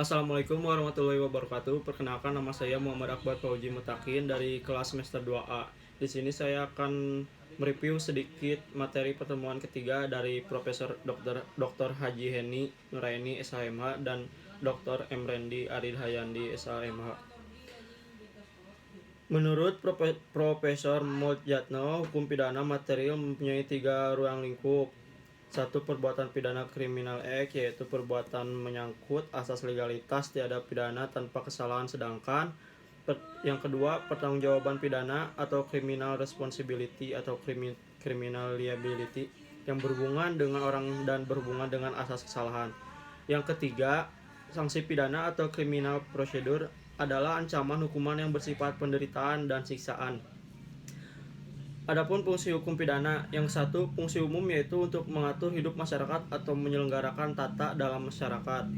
Assalamualaikum warahmatullahi wabarakatuh. Perkenalkan, nama saya Muhammad Akbar Fauji Mutakin dari kelas semester 2A. Di sini saya akan mereview sedikit materi pertemuan ketiga dari Profesor Dr. Haji Heni Nuraini SHMH dan Dr. M. Rendi Arid Hayandi SHMH. Menurut Profesor Moljatno, hukum pidana material mempunyai 3 ruang lingkup. Satu, perbuatan pidana kriminal X, yaitu perbuatan menyangkut asas legalitas tiada pidana tanpa kesalahan, sedangkan yang kedua, pertanggungjawaban pidana atau criminal responsibility atau criminal liability yang berhubungan dengan orang dan berhubungan dengan asas kesalahan. Yang ketiga, sanksi pidana atau criminal procedure adalah ancaman hukuman yang bersifat penderitaan dan siksaan. Adapun fungsi hukum pidana, yang satu, fungsi umum, yaitu untuk mengatur hidup masyarakat atau menyelenggarakan tata dalam masyarakat.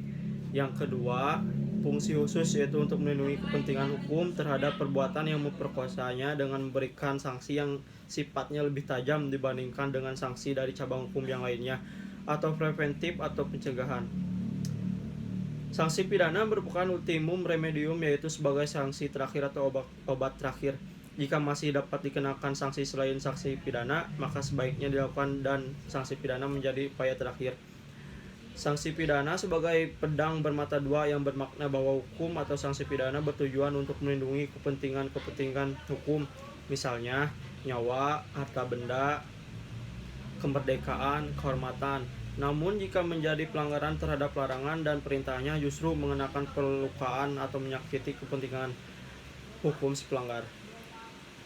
Yang kedua, fungsi khusus, yaitu untuk melindungi kepentingan hukum terhadap perbuatan yang memperkosanya dengan memberikan sanksi yang sifatnya lebih tajam dibandingkan dengan sanksi dari cabang hukum yang lainnya, atau preventif atau pencegahan. Sanksi pidana merupakan ultimum remedium, yaitu sebagai sanksi terakhir atau obat terakhir. Jika masih dapat dikenakan sanksi selain sanksi pidana, maka sebaiknya dilakukan dan sanksi pidana menjadi upaya terakhir. Sanksi pidana sebagai pedang bermata dua yang bermakna bahwa hukum atau sanksi pidana bertujuan untuk melindungi kepentingan hukum, misalnya nyawa, harta benda, kemerdekaan, kehormatan. Namun jika menjadi pelanggaran terhadap larangan dan perintahnya justru mengenakan pelukaan atau menyakiti kepentingan hukum si pelanggar.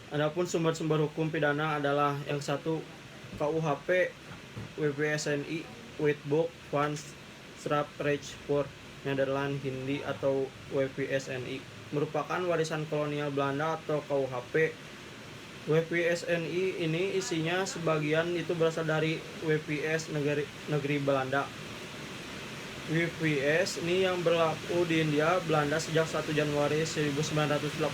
Adapun sumber-sumber hukum pidana adalah yang satu, KUHP, WPSNI, Wetboek van Strafrecht voor Nederland Hindi atau WPSNI, merupakan warisan kolonial Belanda atau KUHP. WPSNI ini isinya sebagian itu berasal dari WPS negeri Belanda. WPS ini yang berlaku di India Belanda sejak 1 Januari 1918,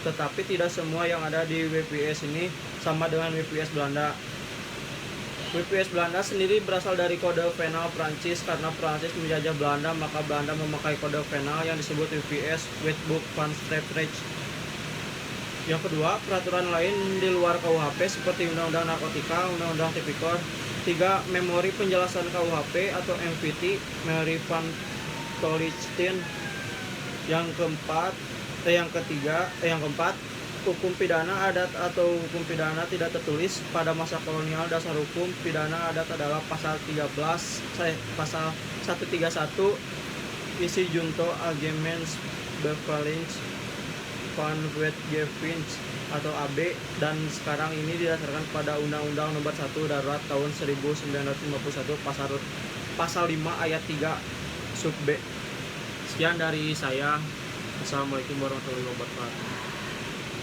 tetapi tidak semua yang ada di WPS ini sama dengan WPS Belanda. WPS Belanda sendiri berasal dari kode penal Prancis. Karena Prancis menjajah Belanda, maka Belanda memakai kode penal yang disebut WPS, Wetboek van Strafrecht. Yang kedua, peraturan lain di luar KUHP seperti Undang-Undang Narkotika, Undang-Undang Tipikor. 3. Memori penjelasan KUHP atau MVT, Memori van Tollestin. Yang keempat, hukum pidana adat atau hukum pidana tidak tertulis. Pada masa kolonial, dasar hukum pidana adat adalah pasal 131 isi Junto Algemens Bevelings van Wetgeving atau AB, dan sekarang ini didasarkan pada Undang-Undang Nomor 1 Darurat tahun 1951 pasal 5 ayat 3 sub B. Sekian dari saya. Assalamualaikum warahmatullahi wabarakatuh.